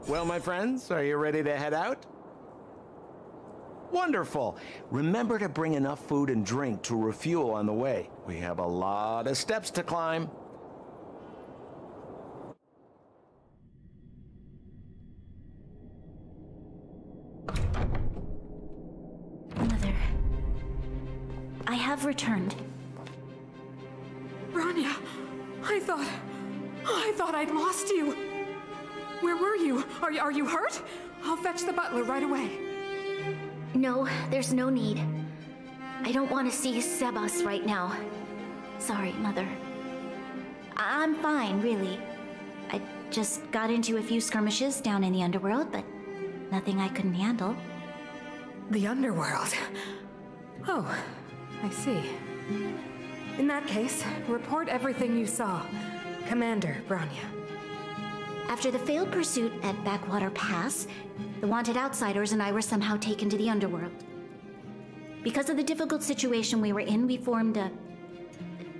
Well, my friends, are you ready to head out? Wonderful. Remember to bring enough food and drink to refuel on the way. We have a lot of steps to climb. Mother, I have returned. Bronya, I thought I'd lost you. Where were you? Are you hurt? I'll fetch the butler right away. No, there's no need. I don't want to see Sebas right now. Sorry, Mother. I'm fine, really. I just got into a few skirmishes down in the underworld, but nothing I couldn't handle. The underworld? Oh, I see. In that case, report everything you saw. Commander Bronya. After the failed pursuit at Backwater Pass, the wanted outsiders and I were somehow taken to the underworld. Because of the difficult situation we were in, we formed a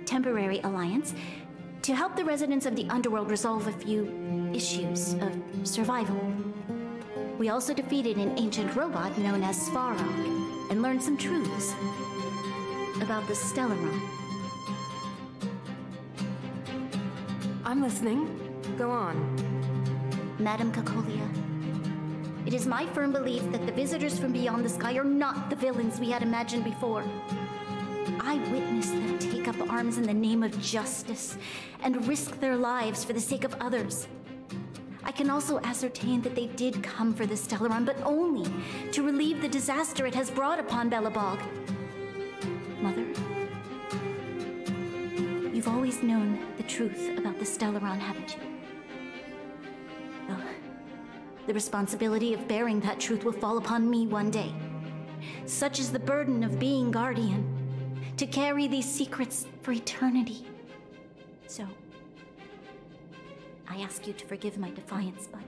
temporary alliance to help the residents of the underworld resolve a few issues of survival. We also defeated an ancient robot known as Svarog and learned some truths about the Stellaron. I'm listening. Go on. Madam Cacolia, it is my firm belief that the visitors from beyond the sky are not the villains we had imagined before. I witnessed them take up arms in the name of justice and risk their lives for the sake of others. I can also ascertain that they did come for the Stellaron, but only to relieve the disaster it has brought upon Belobog. Mother, you've always known the truth about the Stellaron, haven't you? Well, the responsibility of bearing that truth will fall upon me one day. Such is the burden of being Guardian, to carry these secrets for eternity. So, I ask you to forgive my defiance, but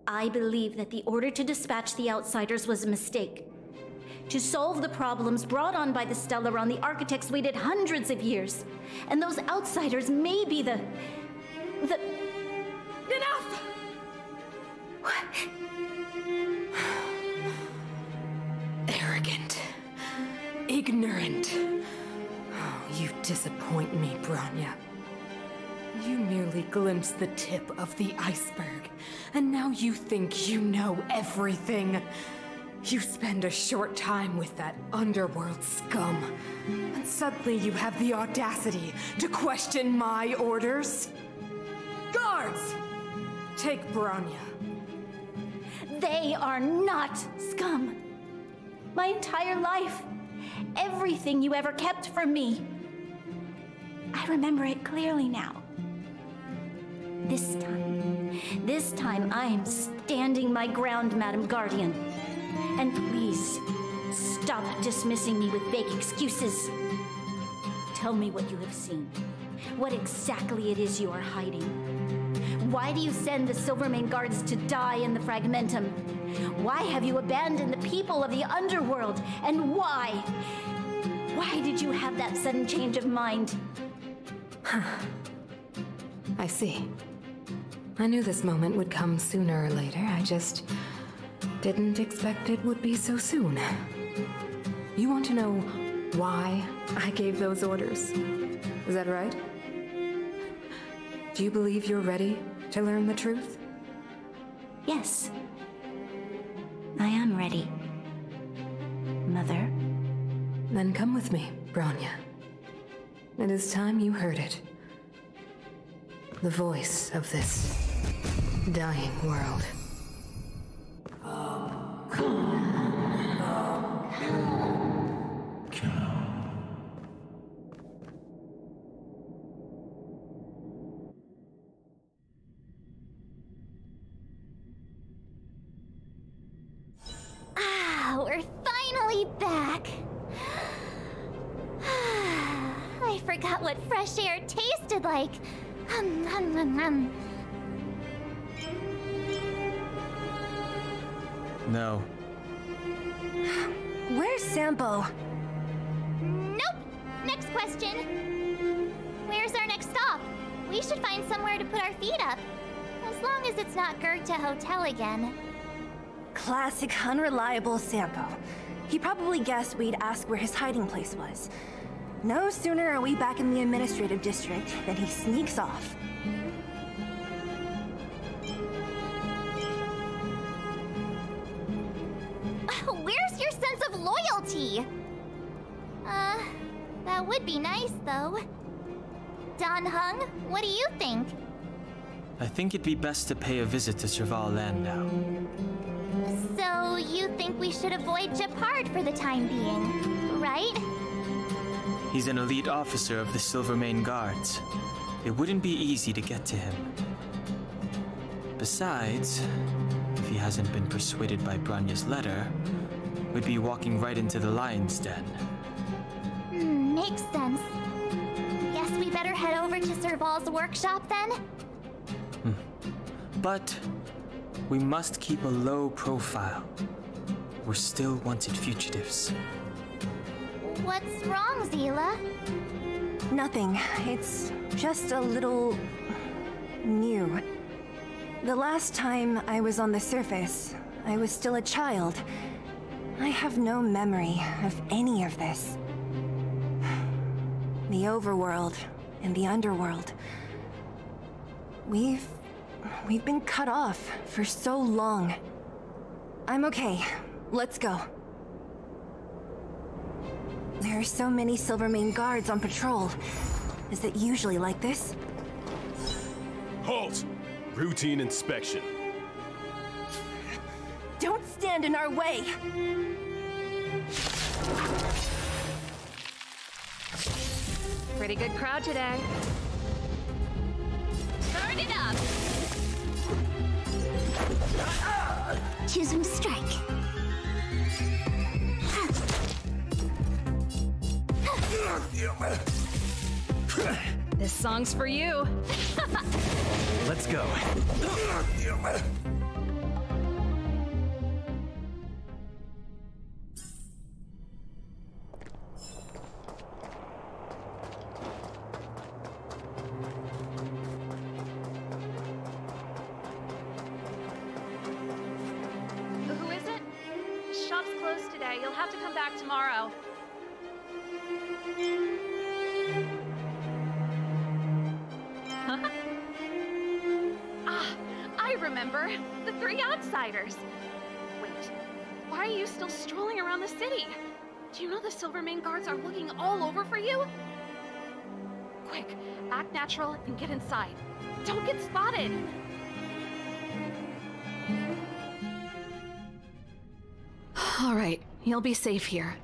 I believe that the order to dispatch the outsiders was a mistake. To solve the problems brought on by the Stellaron, the architects waited hundreds of years. And those outsiders may be the... Enough! Arrogant. Ignorant. Oh, you disappoint me, Bronya. You merely glimpsed the tip of the iceberg, and now you think you know everything. You spend a short time with that underworld scum, and suddenly you have the audacity to question my orders? Guards! Take Bronya. They are not scum. My entire life, everything you ever kept from me. I remember it clearly now. This time I am standing my ground, Madam Guardian. And please, stop dismissing me with vague excuses. Tell me what you have seen. What exactly it is you are hiding. Why do you send the Silvermane guards to die in the Fragmentum? Why have you abandoned the people of the underworld? And why? Why did you have that sudden change of mind? I see. I knew this moment would come sooner or later. I just didn't expect it would be so soon. You want to know why I gave those orders? Is that right? Do you believe you're ready to learn the truth? Yes. I am ready, Mother. Then come with me, Bronya. It is time you heard it. The voice of this dying world. We're finally back. I forgot what fresh air tasted like. No. Where's Sampo? Nope. Next question. Where's our next stop? We should find somewhere to put our feet up. As long as it's not Gerta Hotel again. Classic unreliable Sampo. He probably guessed we'd ask where his hiding place was. No sooner are we back in the administrative district than he sneaks off. Where's your sense of loyalty? That would be nice, though. Don Hung, what do you think? I think it'd be best to pay a visit to Serval Land now. So, you think we should avoid Gepard for the time being, right? He's an elite officer of the Silvermane Guards. It wouldn't be easy to get to him. Besides, if he hasn't been persuaded by Branya's letter, we'd be walking right into the Lion's Den. Makes sense. Guess we better head over to Serval's workshop then? But we must keep a low profile. We're still wanted fugitives. What's wrong, Zila? Nothing. It's just a little... new. The last time I was on the surface, I was still a child. I have no memory of any of this. The overworld and the underworld. We've been cut off for so long. I'm okay. Let's go. There are so many Silvermane guards on patrol. Is it usually like this? Halt! Routine inspection. Don't stand in our way! Pretty good crowd today. Turn it up! Choosing strike. This song's for you. Let's go. Who is it? Shop's closed today. You'll have to come back tomorrow. I remember. The three outsiders. Wait, why are you still strolling around the city? Do you know the Silvermane guards are looking all over for you? Quick, act natural and get inside. Don't get spotted. All right, you'll be safe here.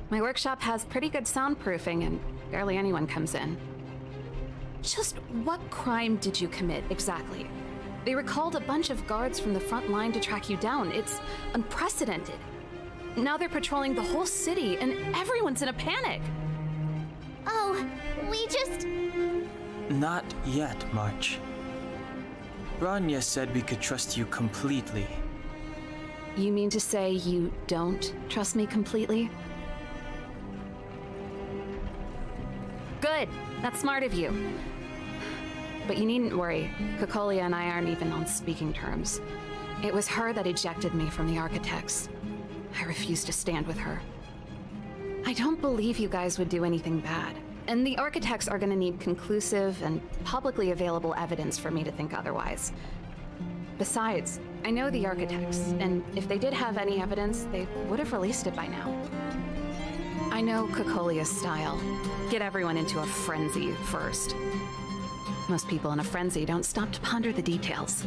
My workshop has pretty good soundproofing and barely anyone comes in. Just what crime did you commit exactly? They recalled a bunch of guards from the front line to track you down. It's unprecedented. Now they're patrolling the whole city and everyone's in a panic. Oh, we just... Not yet, March. Branya said we could trust you completely. You mean to say you don't trust me completely? Good. That's smart of you. But you needn't worry. Kokolia and I aren't even on speaking terms. It was her that ejected me from the Architects. I refused to stand with her. I don't believe you guys would do anything bad. And the Architects are gonna need conclusive and publicly available evidence for me to think otherwise. Besides, I know the Architects, and if they did have any evidence, they would have released it by now. I know Kokolia's style. Get everyone into a frenzy first. Most people in a frenzy don't stop to ponder the details.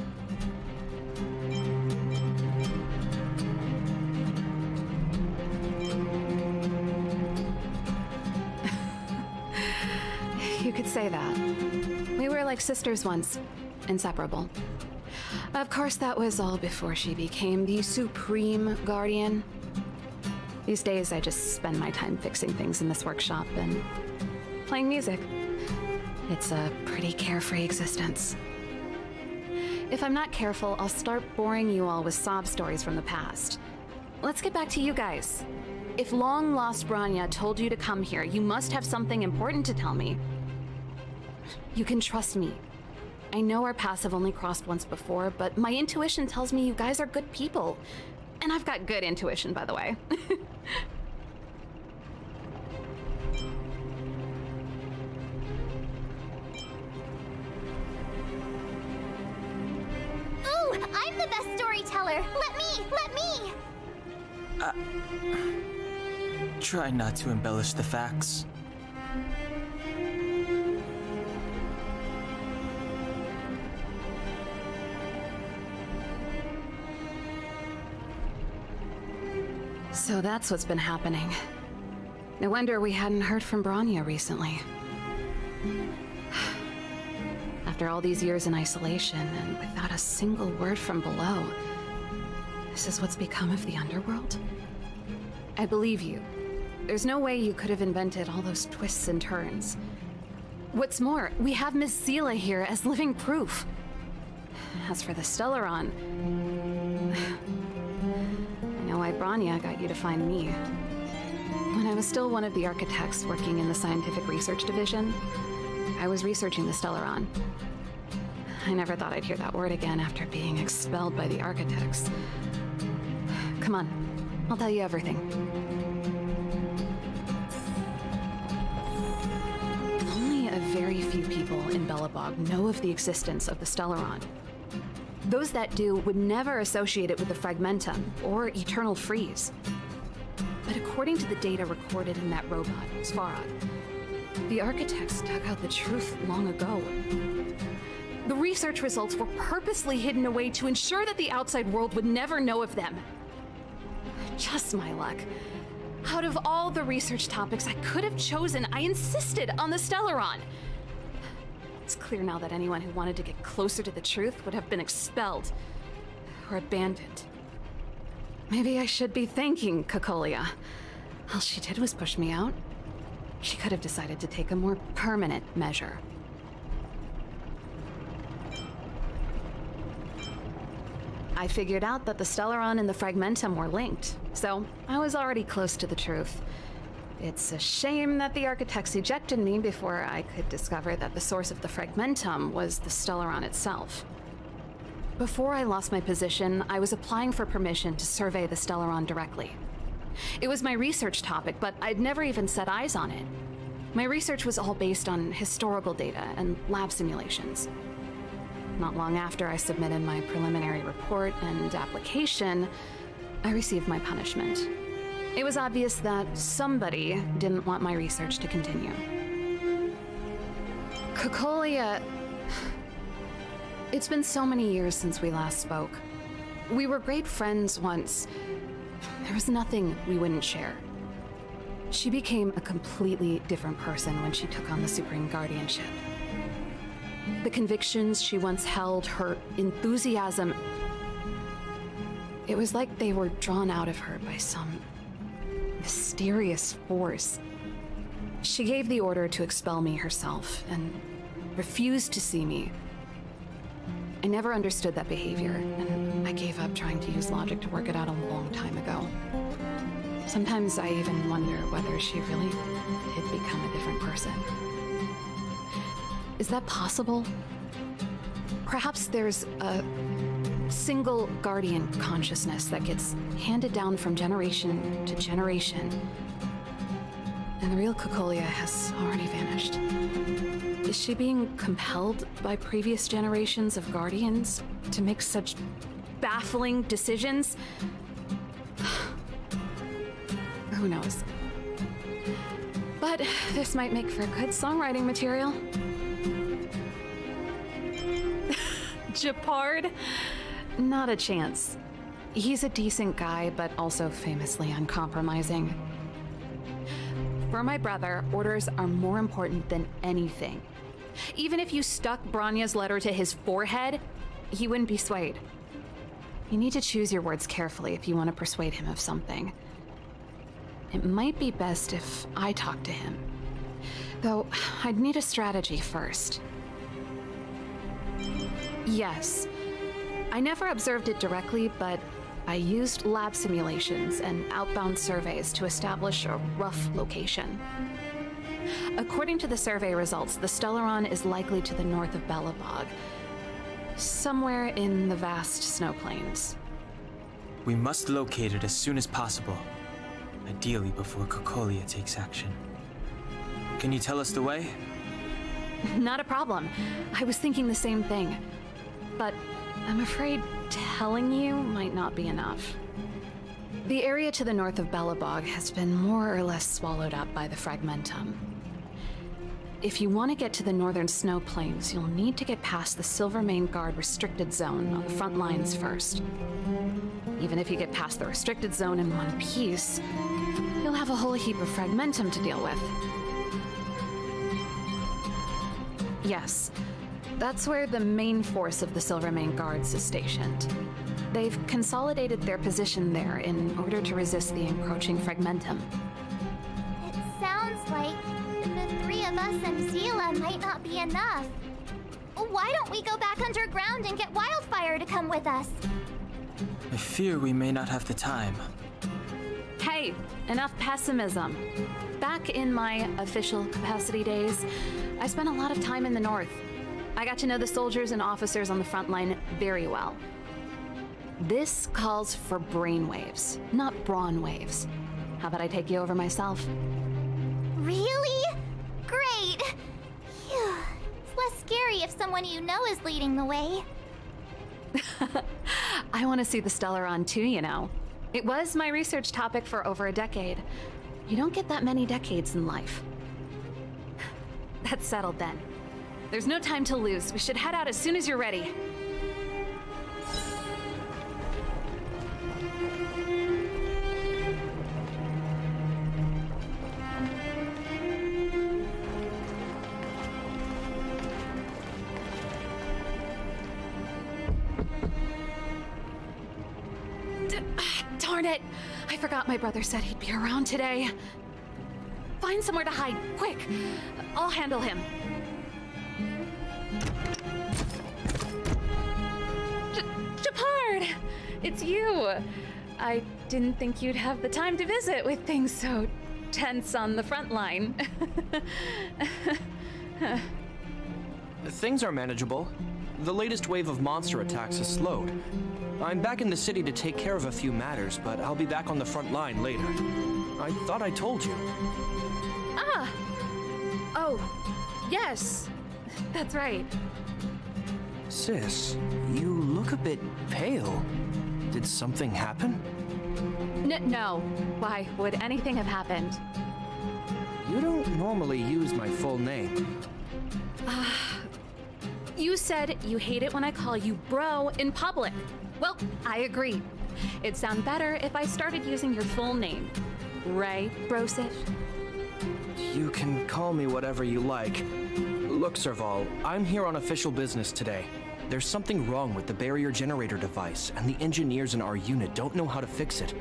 You could say that. We were like sisters once, inseparable. Of course, that was all before she became the Supreme Guardian. These days, I just spend my time fixing things in this workshop and playing music. It's a pretty carefree existence. If I'm not careful, I'll start boring you all with sob stories from the past. Let's get back to you guys. If long-lost Branya told you to come here, you must have something important to tell me. You can trust me. I know our paths have only crossed once before, but my intuition tells me you guys are good people. And I've got good intuition, by the way. Ooh, I'm the best storyteller! Let me! Try not to embellish the facts. So that's what's been happening. No wonder we hadn't heard from Bronya recently. After all these years in isolation and without a single word from below, this is what's become of the underworld? I believe you. There's no way you could have invented all those twists and turns. What's more, we have Miss Seela here as living proof. As for the Stellaron, I know why Bronya got you to find me. When I was still one of the architects working in the Scientific Research Division, I was researching the Stellaron. I never thought I'd hear that word again after being expelled by the architects. Come on, I'll tell you everything. Only a very few people in Belobog know of the existence of the Stellaron. Those that do would never associate it with the Fragmentum or Eternal Freeze. But according to the data recorded in that robot, Svarog, the architects dug out the truth long ago. The research results were purposely hidden away to ensure that the outside world would never know of them. Just my luck. Out of all the research topics I could have chosen, I insisted on the Stellaron. It's clear now that anyone who wanted to get closer to the truth would have been expelled or abandoned. Maybe I should be thanking Cocolia. All she did was push me out. She could have decided to take a more permanent measure. I figured out that the Stellaron and the Fragmentum were linked, so I was already close to the truth. It's a shame that the architects ejected me before I could discover that the source of the Fragmentum was the Stellaron itself. Before I lost my position, I was applying for permission to survey the Stellaron directly. It was my research topic, but I'd never even set eyes on it. My research was all based on historical data and lab simulations. Not long after I submitted my preliminary report and application, I received my punishment. It was obvious that somebody didn't want my research to continue. Cocolia... It's been so many years since we last spoke. We were great friends once. There was nothing we wouldn't share. She became a completely different person when she took on the Supreme Guardianship. The convictions she once held, her enthusiasm, it was like they were drawn out of her by some mysterious force. She gave the order to expel me herself and refused to see me. I never understood that behavior, and I gave up trying to use logic to work it out a long time ago. Sometimes I even wonder whether she really did become a different person. Is that possible? Perhaps there's a single guardian consciousness that gets handed down from generation to generation, and the real Cocolia has already vanished. Is she being compelled by previous generations of guardians to make such baffling decisions? Who knows? But this might make for good songwriting material. Japard? Not a chance. He's a decent guy, but also famously uncompromising. For my brother, orders are more important than anything. Even if you stuck Bronya's letter to his forehead, he wouldn't be swayed. You need to choose your words carefully if you want to persuade him of something. It might be best if I talk to him. Though, I'd need a strategy first. Yes. I never observed it directly, but I used lab simulations and outbound surveys to establish a rough location. According to the survey results, the Stellaron is likely to the north of Belobog, Somewhere in the vast snow plains. We must locate it as soon as possible. Ideally before Cocolia takes action. Can you tell us the way? Not a problem. I was thinking the same thing. But I'm afraid telling you might not be enough. The area to the north of Belobog has been more or less swallowed up by the Fragmentum. If you want to get to the northern snow plains, you'll need to get past the Silvermane Guard restricted zone on the front lines first. Even if you get past the restricted zone in one piece, you'll have a whole heap of Fragmentum to deal with. Yes, that's where the main force of the Silvermane Guards is stationed. They've consolidated their position there in order to resist the encroaching Fragmentum. It sounds like the three of us and Zila might not be enough. Why don't we go back underground and get Wildfire to come with us? I fear we may not have the time. Hey, enough pessimism. Back in my official capacity days, I spent a lot of time in the north. I got to know the soldiers and officers on the front line very well. This calls for brainwaves, not brawn waves. How about I take you over myself? Really? Great! Phew. It's less scary if someone you know is leading the way. I want to see the Stellaron too, you know. It was my research topic for over a decade. You don't get that many decades in life. That's settled then. There's no time to lose. We should head out as soon as you're ready. Darn it! I forgot my brother said he'd be around today. Find somewhere to hide, quick! I'll handle him. Shepard! It's you! I didn't think you'd have the time to visit with things so tense on the front line. Things are manageable. The latest wave of monster attacks has slowed. I'm back in the city to take care of a few matters, but I'll be back on the front line later. I thought I told you. Ah! Oh, yes. That's right. Sis, you look a bit pale. Did something happen? No. Why would anything have happened? You don't normally use my full name. You said you hate it when I call you bro in public. Well, I agree. It'd sound better if I started using your full name. Right, Brosif? You can call me whatever you like. Look, Serval, I'm here on official business today. There's something wrong with the barrier generator device, and the engineers in our unit don't know how to fix it.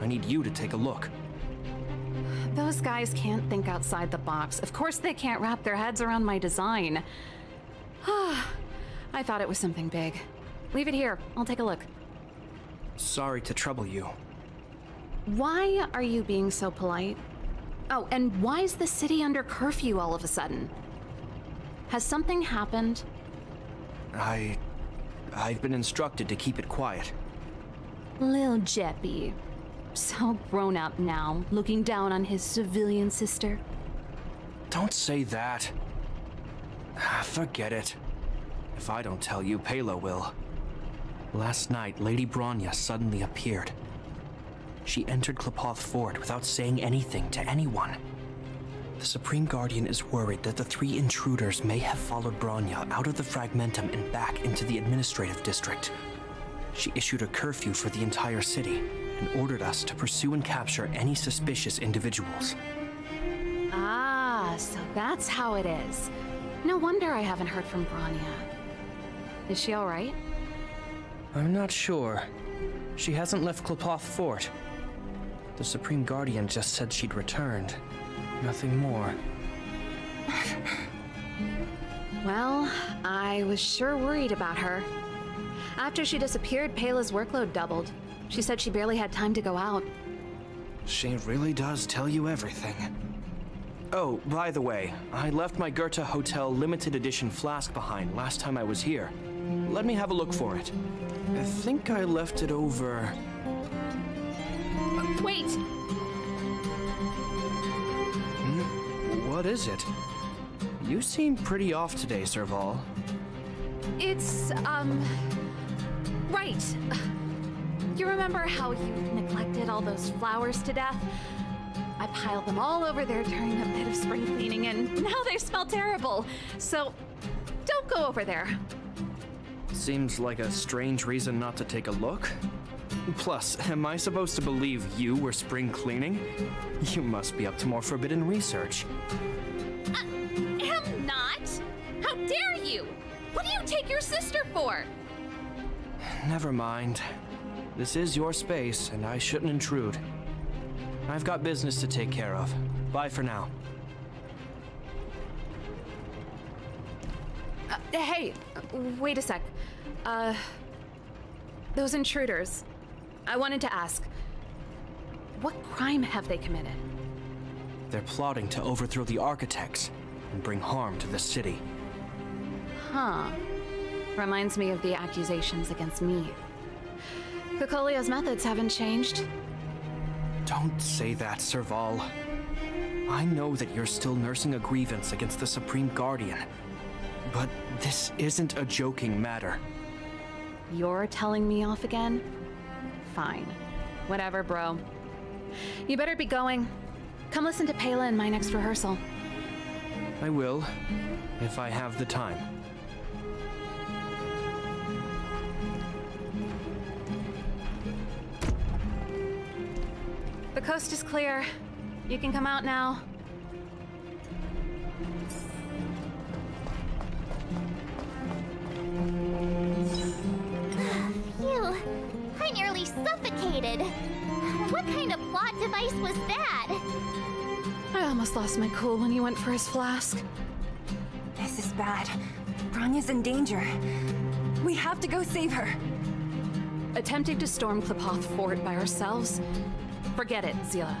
I need you to take a look. Those guys can't think outside the box. Of course they can't wrap their heads around my design. I thought it was something big. Leave it here. I'll take a look. Sorry to trouble you. Why are you being so polite? Oh, and why is the city under curfew all of a sudden? Has something happened? I've been instructed to keep it quiet. Lil Jeppy. So grown up now, looking down on his civilian sister. Don't say that. Forget it. If I don't tell you, Palo will. Last night, Lady Bronya suddenly appeared. She entered Klepoth Fort without saying anything to anyone. The Supreme Guardian is worried that the three intruders may have followed Bronya out of the Fragmentum and back into the administrative district. She issued a curfew for the entire city and ordered us to pursue and capture any suspicious individuals. Ah, so that's how it is. No wonder I haven't heard from Bronya. Is she all right? I'm not sure. She hasn't left Klepoth Fort. The Supreme Guardian just said she'd returned. Nothing more. Well, I was sure worried about her. After she disappeared, Pela's workload doubled. She said she barely had time to go out. She really does tell you everything. Oh, by the way, I left my Goethe Hotel limited edition flask behind last time I was here. Let me have a look for it. I think I left it over... Wait! What is it? You seem pretty off today, Serval. It's, right. You remember how you neglected all those flowers to death? I piled them all over there during a bit of spring cleaning, and now they smell terrible. So, don't go over there. Seems like a strange reason not to take a look. Plus, am I supposed to believe you were spring cleaning? You must be up to more forbidden research. Am not? How dare you? What do you take your sister for? Never mind. This is your space, and I shouldn't intrude. I've got business to take care of. Bye for now. Hey, wait a sec. Those intruders. I wanted to ask, what crime have they committed? They're plotting to overthrow the architects and bring harm to the city. Huh. Reminds me of the accusations against me. Cocolia's methods haven't changed. Don't say that, Serval. I know that you're still nursing a grievance against the Supreme Guardian, but this isn't a joking matter. You're telling me off again? Fine. Whatever, bro. You better be going. Come listen to Pela in my next rehearsal. I will, if I have the time. The coast is clear. You can come out now. Phew, I nearly suffocated. What kind of plot device was that? I almost lost my cool when you went for his flask. This is bad. Bronya's in danger. We have to go save her. Attempting to storm Klipoth Fort by ourselves? Forget it, Zila.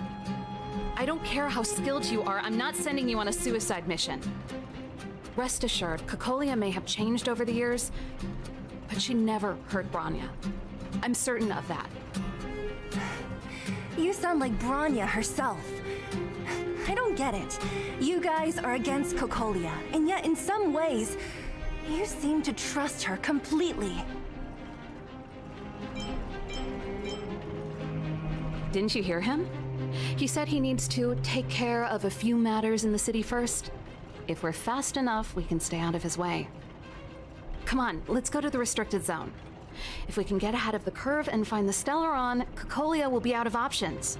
I don't care how skilled you are, I'm not sending you on a suicide mission. Rest assured, Cocolia may have changed over the years, but she never hurt Bronya. I'm certain of that. You sound like Bronya herself. I don't get it. You guys are against Cocolia, and yet in some ways, you seem to trust her completely. Didn't you hear him? He said he needs to take care of a few matters in the city first. If we're fast enough, we can stay out of his way. Come on, let's go to the restricted zone. If we can get ahead of the curve and find the Stellaron, Cocolia will be out of options.